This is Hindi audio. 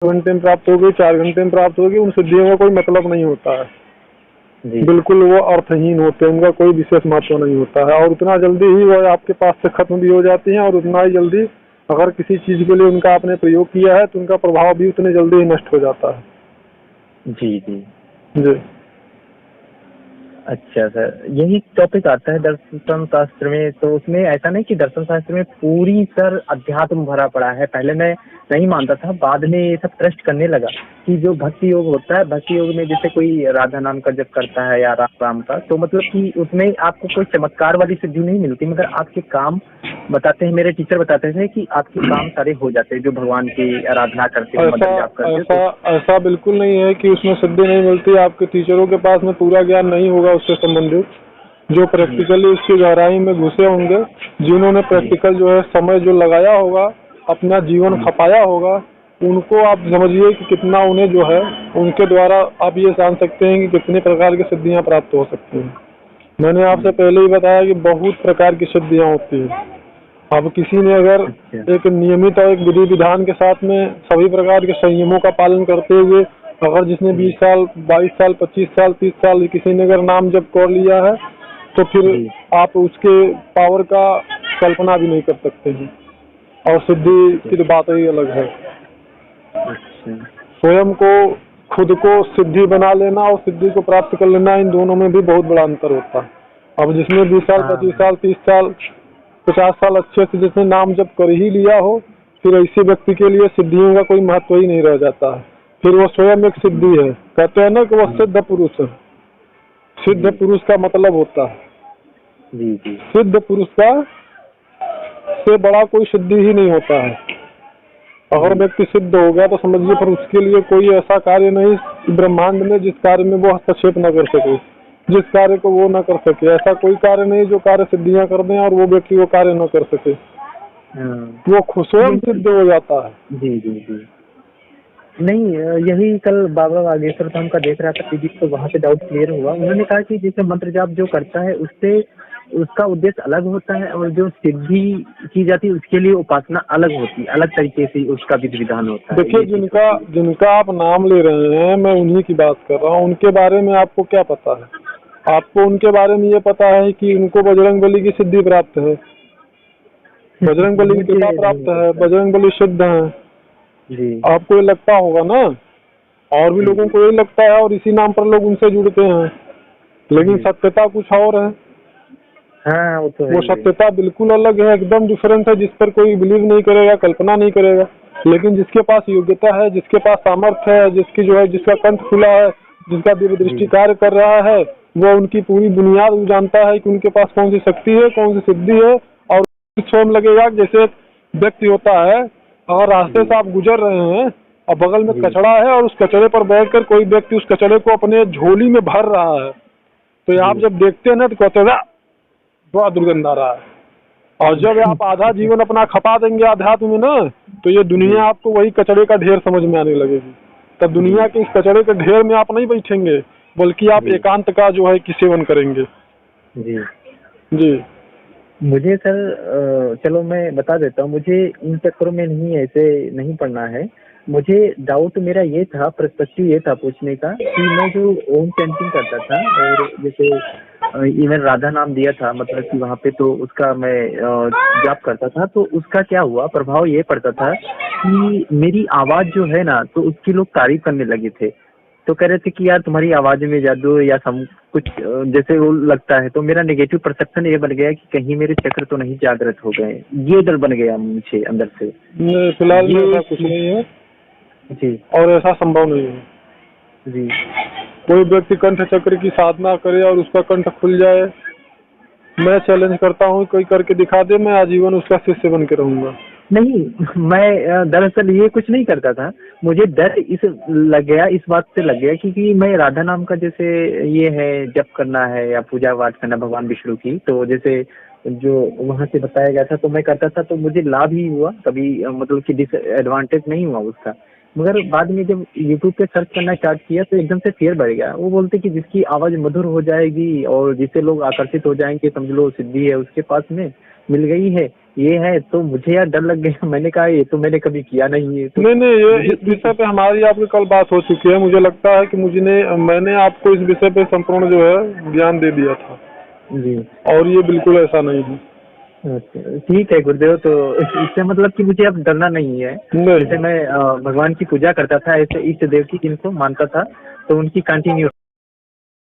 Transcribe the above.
घंटे में प्राप्त होगी, 4 घंटे में प्राप्त होगी, उन सिद्धियों का कोई मतलब नहीं होता है। जी बिल्कुल वो अर्थहीन होते हैं, उनका कोई विशेष महत्व नहीं होता है और उतना जल्दी ही वो आपके पास से खत्म भी हो जाती हैं और उतना ही जल्दी अगर किसी चीज के लिए उनका आपने प्रयोग किया है तो उनका प्रभाव भी उतने जल्दी ही नष्ट हो जाता है। जी जी। जी अच्छा सर, यही टॉपिक आता है दर्शन शास्त्र में, तो उसमें ऐसा नहीं कि दर्शन शास्त्र में पूरी सर अध्यात्म भरा पड़ा है। पहले मैं नहीं मानता था, बाद में ये सब ट्रस्ट करने लगा कि जो भक्ति योग होता है, भक्ति योग में जैसे कोई राधा नाम का जप करता है या राम राम का, तो मतलब कि उसमें आपको कोई चमत्कार वाली सिद्धि नहीं मिलती, मगर आपके काम बताते हैं, मेरे टीचर बताते थे कि आपके काम सारे हो जाते हैं जो भगवान की आराधना करते हो, ऐसा मंत्र जाप करते हो ऐसा तो। ऐसा बिल्कुल नहीं है कि उसमें सिद्धि नहीं मिलती। आपके टीचरों के पास में पूरा ज्ञान नहीं होगा उससे संबंधित, जो जी प्रैक्टिकली उसकी गहराई में घुसे होंगे, जिन्होंने जी प्रैक्टिकल जो है समय जो लगाया होगा, अपना जीवन जी खपाया होगा, उनको आप समझिए कि कितना उन्हें जो है उनके द्वारा आप ये जान सकते हैं कि कितने प्रकार की सिद्धियां प्राप्त हो सकती हैं। मैंने आपसे जी। पहले ही बताया कि बहुत प्रकार की सिद्धियां होती हैं। अब किसी ने अगर अच्छा। एक नियमित और एक विधि विधान के साथ में सभी प्रकार के संयमों का पालन करते हुए अगर जिसने 20 जी साल 22 साल 25 साल 30 साल किसी ने अगर नाम जप कर लिया है तो फिर जी। आप उसके पावर का कल्पना भी नहीं कर सकते हैं और सिद्धि अच्छा की तो बात ही अलग है। अच्छा। स्वयं को खुद को सिद्धि बना लेना और सिद्धि को प्राप्त कर लेना, इन दोनों में भी बहुत बड़ा अंतर होता है। अब जिसने 20 साल 25 हाँ। साल 30 साल 50 साल अच्छे से जिसने नाम जप कर ही लिया हो, फिर ऐसे व्यक्ति के लिए सिद्धियों का कोई महत्व ही नहीं रह जाता है। फिर वो स्वयं एक सिद्धि है। कहते हैं ना कि वो जी सिद्ध पुरुष है। सिद्ध जी पुरुष का मतलब होता है, जी जी। सिद्ध पुरुष का से बड़ा कोई सिद्धि ही नहीं होता है। अगर जी व्यक्ति सिद्ध हो गया तो समझिए फिर उसके लिए कोई ऐसा कार्य नहीं ब्रह्मांड में जिस कार्य में वो हस्तक्षेप न कर सके, जिस कार्य को वो न कर सके। ऐसा कोई कार्य नहीं जो कार्य सिद्धियां कर दें और वो व्यक्ति वो कार्य न कर सके, हाँ। वो स्वयं यही। सिद्ध हो जाता है। जी जी जी। नहीं, यही कल बाबा बागेश्वर धाम का देख रहा था फिजिक्स, तो वहाँ पे डाउट क्लियर हुआ। उन्होंने कहा कि जैसे मंत्र जाप जो करता है उससे उसका उद्देश्य अलग होता है, और जो सिद्धि की जाती है उसके लिए उपासना अलग होती है, अलग तरीके से उसका विधि विधान होता है, देखिए ये चीज जिनका होती है। जिनका आप नाम ले रहे हैं, मैं उन्हीं की बात कर रहा हूँ। उनके बारे में आपको क्या पता है? आपको उनके बारे में ये पता है कि उनको बजरंगबली की सिद्धि प्राप्त है, बजरंगबली की मुझे कृपा नहीं प्राप्त है, पता। बजरंगबली सिद्ध है। जी आपको ये लगता होगा ना, और भी जी लोगों जी को ये लगता है और इसी नाम पर लोग उनसे जुड़ते हैं, लेकिन जी। सत्यता कुछ और है। हाँ, वो तो है वो ही है। सत्यता बिल्कुल अलग है, एकदम डिफरेंट है, जिस पर कोई बिलीव नहीं करेगा, कल्पना नहीं करेगा। लेकिन जिसके पास योग्यता है, जिसके पास सामर्थ्य है, जिसकी जो है जिसका कंठ खुला है, जिसका दिव्य जी दृष्टि कार्य कर रहा है, वो उनकी पूरी बुनियाद वो जानता है कि उनके पास कौन सी शक्ति है, कौन सी सिद्धि है। और स्वयं लगेगा जैसे एक व्यक्ति होता है, अगर रास्ते जी से आप गुजर रहे हैं और बगल में जी कचड़ा है और उस कचड़े पर बैठकर कोई व्यक्ति उस कचड़े को अपने झोली में भर रहा है, तो आप जी। जब देखते हैं ना तो कहते हैं बड़ा दुर्गंध आ रहा है। और जब आप आधा जीवन अपना खपा देंगे अध्यात्म में ना, तो ये दुनिया जी आपको वही कचड़े का ढेर समझ में आने लगेगी। तब जी दुनिया के इस कचड़े के ढेर में आप नहीं बैठेंगे, बल्कि आप जी एकांत का जो है कि सेवन करेंगे। जी। जी मुझे सर, चलो मैं बता देता हूँ, मुझे इन चक्करों में नहीं, ऐसे नहीं पढ़ना है। मुझे डाउट मेरा ये था, पर्सपेक्टिव ये था पूछने का कि मैं जो ओम चैंटिंग करता था, और जैसे इवन राधा नाम दिया था, मतलब कि वहाँ पे तो उसका मैं जाप करता था, तो उसका क्या हुआ, प्रभाव ये पड़ता था कि मेरी आवाज जो है ना, तो उसकी लोग तारीफ करने लगे थे। तो कह रहे थे कि यार तुम्हारी आवाज में जादू है या सम कुछ जैसे वो लगता है। तो मेरा नेगेटिव परसेप्शन ये बन गया कि कहीं मेरे चक्र तो नहीं जागृत हो गए, ये डर बन गया मुझे अंदर से। फिलहाल में ये ऐसा कुछ नहीं है जी और ऐसा संभव नहीं है। जी। कोई व्यक्ति कंठ चक्र की साधना करे और उसका कंठ खुल जाए, मैं चैलेंज करता हूँ कोई करके दिखा दे, मैं आजीवन उसका शिष्य बन के रहूंगा। नहीं, मैं दरअसल ये कुछ नहीं करता था। मुझे डर इस लग गया, इस बात से लग गया क्योंकि मैं राधा नाम का जैसे ये है जप करना है या पूजा पाठ करना भगवान विष्णु की, तो जैसे जो वहां से बताया गया था तो मैं करता था, तो मुझे लाभ ही हुआ कभी, मतलब कि डिसएडवांटेज नहीं हुआ उसका। मगर बाद में जब यूट्यूब पे सर्च करना स्टार्ट किया तो एकदम से फियर बढ़ गया। वो बोलते कि जिसकी आवाज मधुर हो जाएगी और जिससे लोग आकर्षित हो जाएंगे, समझ लो सिद्धि है उसके पास में, मिल गई है, ये है, तो मुझे यार डर लग गया। मैंने कहा ये तो मैंने कभी किया नहीं है। तो नहीं, ये इस विषय पे हमारी आपकी कल बात हो चुकी है। मुझे लगता है कि मैंने आपको इस विषय पे संपूर्ण जो है ज्ञान दे दिया था, जी और ये बिल्कुल ऐसा नहीं है। अच्छा, ठीक है गुरुदेव। तो इससे मतलब कि मुझे अब डरना नहीं है। नहीं। जैसे मैं भगवान की पूजा करता था, ऐसे इष्ट देव की जिनको मानता था, तो उनकी कंटिन्यू